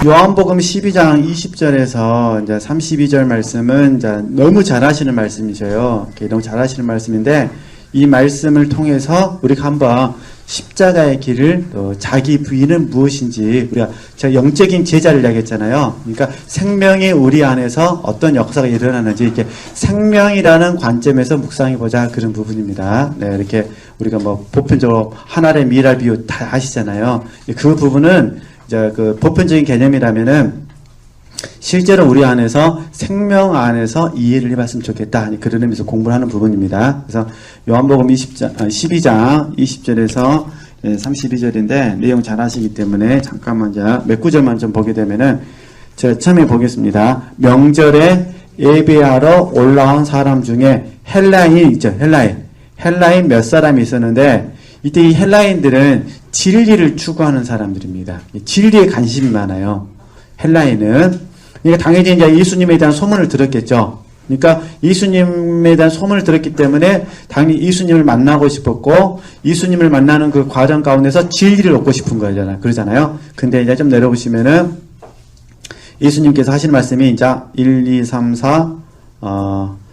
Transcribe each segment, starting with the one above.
요한복음 12장 20절에서 이제 32절 말씀은 이제 너무 잘 하시는 말씀이셔요. 너무 잘 하시는 말씀인데, 이 말씀을 통해서 우리가 한번 십자가의 길을, 또 자기 부인은 무엇인지, 우리가 제가 영적인 제자를 이야기했잖아요. 그러니까 생명이 우리 안에서 어떤 역사가 일어나는지 이렇게 생명이라는 관점에서 묵상해 보자, 그런 부분입니다. 네, 이렇게 우리가 뭐 보편적으로 하나의 미랄 비유 다 아시잖아요. 그 부분은 이제 그 보편적인 개념이라면은 실제로 우리 안에서 생명 안에서 이해를 해봤으면 좋겠다, 그런 의미에서 공부를 하는 부분입니다. 그래서 요한복음 12장 20절에서 32절인데 내용 잘 아시기 때문에 잠깐만 몇 구절만 좀 보게 되면은, 제가 처음에 보겠습니다. 명절에 예배하러 올라온 사람 중에 헬라인이 있죠. 헬라인 몇 사람이 있었는데, 이때 이 헬라인들은 진리를 추구하는 사람들입니다. 진리에 관심이 많아요. 헬라인은. 그러니까 당연히 이제 예수님에 대한 소문을 들었겠죠. 그러니까 예수님에 대한 소문을 들었기 때문에 당연히 예수님을 만나고 싶었고, 예수님을 만나는 그 과정 가운데서 진리를 얻고 싶은 거잖아요. 그러잖아요. 근데 이제 좀 내려보시면은 예수님께서 하시는 말씀이 이제 1, 2, 3, 4,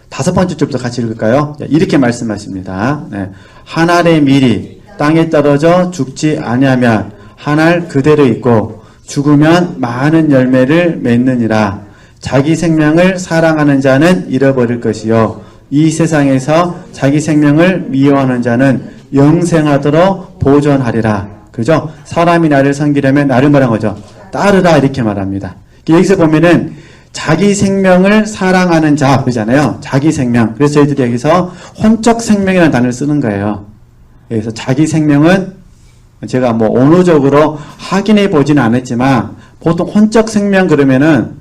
다섯 번째 줄부터 같이 읽을까요? 이렇게 말씀하십니다. 네. 한 알의 밀이 땅에 떨어져 죽지 아니하면 한 알 그대로 있고 죽으면 많은 열매를 맺느니라. 자기 생명을 사랑하는 자는 잃어버릴 것이요 이 세상에서 자기 생명을 미워하는 자는 영생하도록 보존하리라. 그죠? 사람이 나를 섬기려면 나를 뭐라는 거죠? 따르라, 이렇게 말합니다. 여기서 보면은 자기 생명을 사랑하는 자 그러잖아요. 자기 생명. 그래서 저희들이 여기서 혼적 생명이라는 단어를 쓰는 거예요. 여기서 자기 생명은 제가 뭐 언어적으로 확인해 보지는 않았지만 보통 혼적 생명 그러면은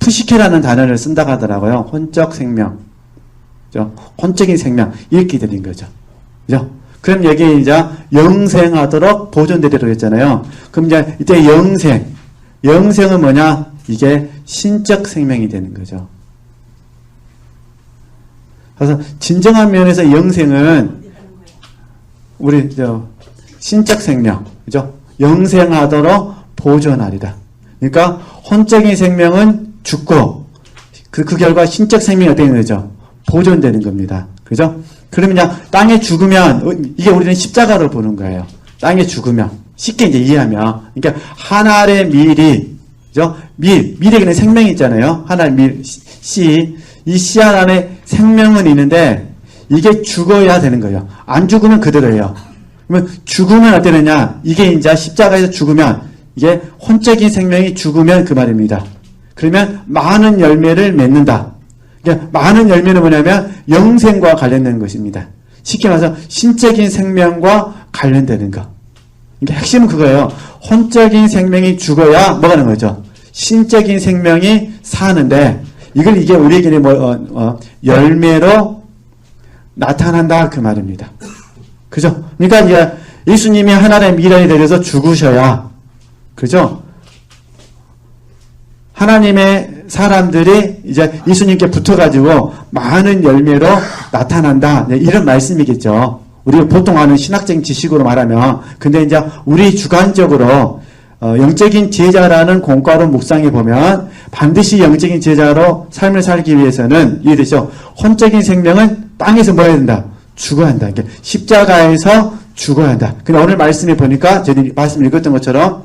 푸시케라는 단어를 쓴다고 하더라고요. 혼적 생명, 그죠? 혼적인 생명 이렇게 드린 거죠. 그죠? 그럼 여기 이제 영생하도록 보존되도록 했잖아요. 그럼 이제 이때 영생은 뭐냐? 이게 신적 생명이 되는 거죠. 그래서 진정한 면에서 영생은 우리 신적 생명, 그죠? 영생하도록 보존하리라. 그러니까 혼적인 생명은 죽고 그 결과 신적 생명이 어떻게 되는 거죠? 보존되는 겁니다. 그죠? 그러면 이제 땅에 죽으면, 이게 우리는 십자가로 보는 거예요. 땅에 죽으면 쉽게 이제 이해하면, 그러니까 한 알의 밀이, 그죠? 밀에 그냥 생명이 있잖아요. 한 알 밀, 씨. 이 씨 안에 생명은 있는데 이게 죽어야 되는 거예요. 안 죽으면 그대로예요. 그러면 죽으면 어떻게 되냐? 이게 이제 십자가에서 죽으면, 이게 혼적인 생명이 죽으면 그 말입니다. 그러면 많은 열매를 맺는다. 그러니까 많은 열매는 뭐냐면 영생과 관련된 것입니다. 쉽게 말해서 신적인 생명과 관련되는 것. 그러니까 핵심은 그거예요. 혼적인 생명이 죽어야 뭐가 되는 거죠? 신적인 생명이 사는데, 이게 우리에게는 열매로 나타난다, 그 말입니다. 그죠? 그러니까 이제 예수님이 하나님의 미련이 되려서 죽으셔야, 그죠? 하나님의 사람들이 이제 예수님께 붙어가지고 많은 열매로 나타난다, 이런 말씀이겠죠. 우리가 보통 아는 신학적인 지식으로 말하면. 근데 이제 우리 주관적으로 영적인 제자라는 공과로 묵상해 보면 반드시 영적인 제자로 삶을 살기 위해서는, 이해되죠? 혼적인 생명은 땅에서 뭐 해야 된다? 죽어야 한다. 그러니까 십자가에서 죽어야 한다. 근데 오늘 말씀에 보니까 저희들이 말씀 읽었던 것처럼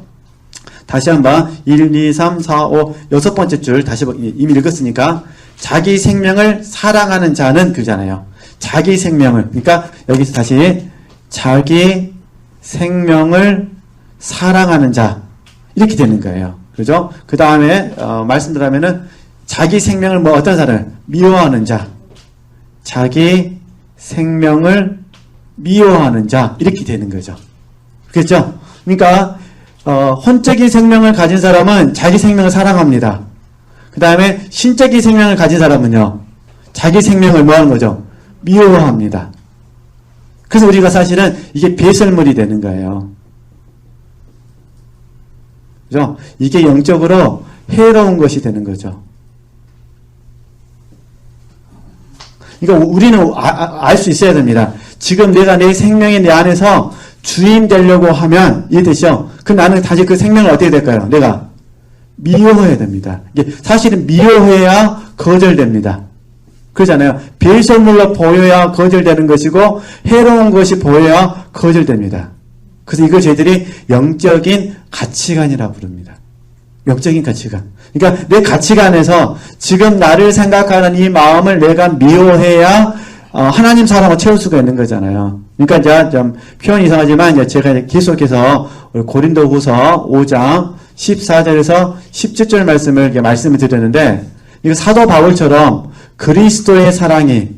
다시 한번 1, 2, 3, 4, 5 여섯 번째 줄 다시 이미 읽었으니까 자기 생명을 사랑하는 자는 그잖아요. 자기 생명을, 그러니까 여기서 다시 자기 생명을 사랑하는 자, 이렇게 되는 거예요. 그죠? 그 다음에 말씀드리면은 자기 생명을 어떤 사람? 미워하는 자, 자기 생명을 미워하는 자, 이렇게 되는 거죠. 그렇죠? 그러니까 혼적인 생명을 가진 사람은 자기 생명을 사랑합니다. 그 다음에 신적인 생명을 가진 사람은요, 자기 생명을 뭐 하는 거죠? 미워합니다. 그래서 우리가 사실은 이게 배설물이 되는 거예요. 그죠? 이게 영적으로 해로운 것이 되는 거죠. 그러니까 우리는 알 수 있어야 됩니다. 지금 내가 내 생명이 내 안에서 주인 되려고 하면 이해되시죠? 그럼 나는 다시 그 생명을 어떻게 될까요? 내가 미워해야 됩니다. 이게 사실은 미워해야 거절됩니다. 그러잖아요. 빌선물로 보여야 거절되는 것이고 해로운 것이 보여야 거절됩니다. 그래서 이걸 저희들이 영적인 가치관이라고 부릅니다. 영적인 가치관. 그러니까 내 가치관에서 지금 나를 생각하는 이 마음을 내가 미워해야 하나님 사랑을 채울 수가 있는 거잖아요. 그러니까 이제 좀 표현이 이상하지만 이제 제가 이제 계속해서 고린도후서 5장 14절에서 17절 말씀을 이렇게 말씀을 드렸는데 이거 사도 바울처럼 그리스도의 사랑이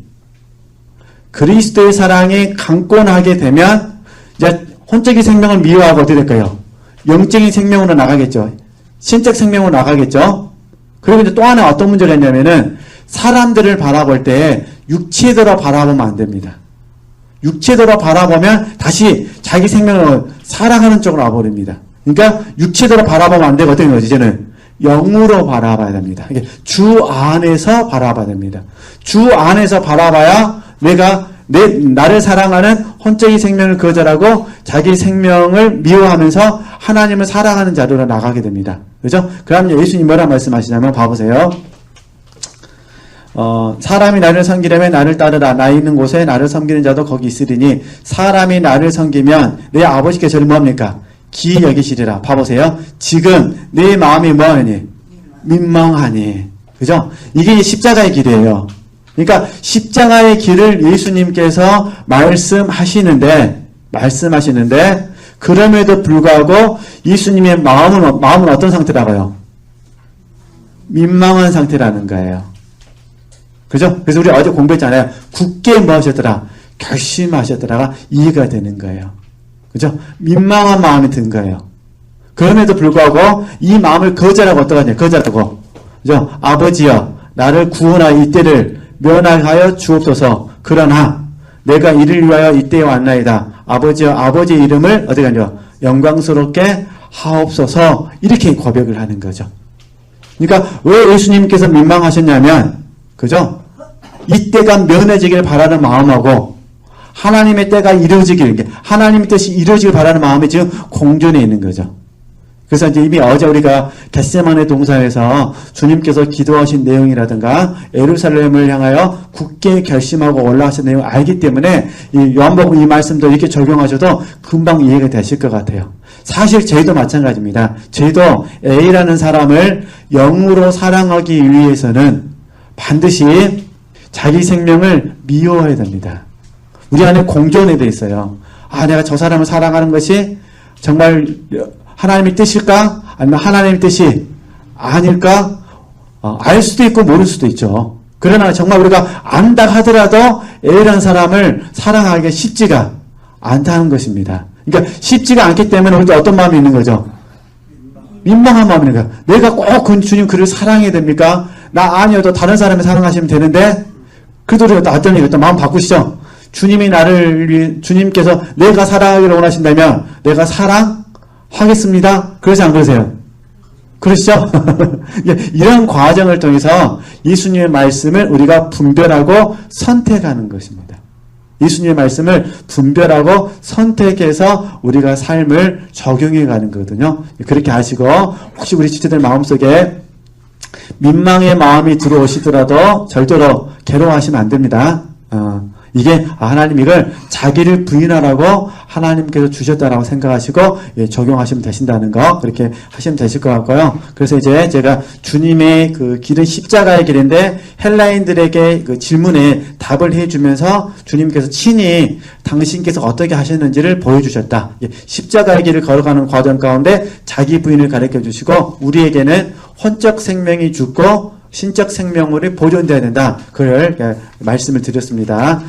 강권하게 되면 이제 혼적인 생명을 미워하고 어떻게 될까요? 영적인 생명으로 나가겠죠. 신적 생명으로 나가겠죠. 그리고 이제 또 하나 어떤 문제가 있냐면은 사람들을 바라볼 때 육체대로 바라보면 안 됩니다. 육체대로 바라보면 다시 자기 생명을 사랑하는 쪽으로 와버립니다. 그러니까 육체대로 바라보면 안 되고 어떻게 되는 거지? 이제는 영으로 바라봐야 됩니다. 주 안에서 바라봐야 됩니다. 주 안에서 바라봐야 나를 사랑하는 혼적인 생명을 거절하고 자기 생명을 미워하면서 하나님을 사랑하는 자료로 나가게 됩니다. 그죠? 그럼 예수님 뭐라 말씀하시냐면 봐보세요. 사람이 나를 섬기려면 나를 따르라. 나 있는 곳에 나를 섬기는 자도 거기 있으리니 사람이 나를 섬기면 내 아버지께서 저를 뭐합니까? 기이 여기시리라. 봐보세요. 지금 내 마음이 뭐하니? 민망하니. 그죠? 이게 십자가의 길이에요. 그러니까 십자가의 길을 예수님께서 말씀하시는데 그럼에도 불구하고 예수님의 마음은 어떤 상태라고요? 민망한 상태라는 거예요. 그죠? 그래서 우리 어제 공부했잖아요. 굳게 뭐 하셨더라? 결심하셨더라가 이해가 되는 거예요. 그죠? 민망한 마음이 든 거예요. 그럼에도 불구하고 이 마음을 거절하고 어떡하냐? 거절하고. 그죠? 아버지여, 나를 구원하여 이때를 면하여 주옵소서. 그러나 내가 이를 위하여 이때에 왔나이다. 아버지여, 아버지의 이름을 어떻게 하냐? 영광스럽게 하옵소서. 이렇게 고백을 하는 거죠. 그러니까 왜 예수님께서 민망하셨냐면, 그죠? 이때가 면해지길 바라는 마음하고 하나님의 때가 이루어지길, 하나님의 뜻이 이루어지길 바라는 마음이 지금 공존해 있는 거죠. 그래서 이제 이미 어제 우리가 겟세마네 동산에서 주님께서 기도하신 내용이라든가 예루살렘을 향하여 굳게 결심하고 올라가신 내용을 알기 때문에 이 요한복음 이 말씀도 이렇게 적용하셔도 금방 이해가 되실 것 같아요. 사실 저희도 마찬가지입니다. 저희도 A라는 사람을 영으로 사랑하기 위해서는 반드시 자기 생명을 미워해야 됩니다. 우리 안에 공존에 돼 있어요. 내가 저 사람을 사랑하는 것이 정말 하나님의 뜻일까? 아니면 하나님의 뜻이 아닐까? 알 수도 있고 모를 수도 있죠. 그러나 정말 우리가 안다 하더라도 A라는 사람을 사랑하기가 쉽지가 않다는 것입니다. 그러니까 쉽지가 않기 때문에 우리도 어떤 마음이 있는 거죠? 민망한 마음이 있는 거예요. 내가 꼭 주님 그를 사랑해야 됩니까? 나 아니어도 다른 사람을 사랑하시면 되는데 그래도 우리가 어떤 얘기 마음 바꾸시죠? 주님께서 내가 사랑하기를 원하신다면 내가 사랑하겠습니다. 그러지 안 그러세요? 그러시죠? 이런 과정을 통해서 예수님의 말씀을 우리가 분별하고 선택하는 것입니다. 예수님의 말씀을 분별하고 선택해서 우리가 삶을 적용해 가는 거거든요. 그렇게 하시고 혹시 우리 지체들 마음속에 민망의 마음이 들어오시더라도 절대로 괴로워하시면 안 됩니다. 이게 하나님 이걸 자기를 부인하라고 하나님께서 주셨다라고 생각하시고 적용하시면 되신다는 거 그렇게 하시면 되실 것 같고요. 그래서 이제 제가 주님의 그 길은 십자가의 길인데 헬라인들에게 그 질문에 답을 해주면서 주님께서 친히 당신께서 어떻게 하셨는지를 보여주셨다. 십자가의 길을 걸어가는 과정 가운데 자기 부인을 가르쳐 주시고 우리에게는 혼적 생명이 죽고 신적 생명물이 보존되어야 된다. 그걸 말씀을 드렸습니다.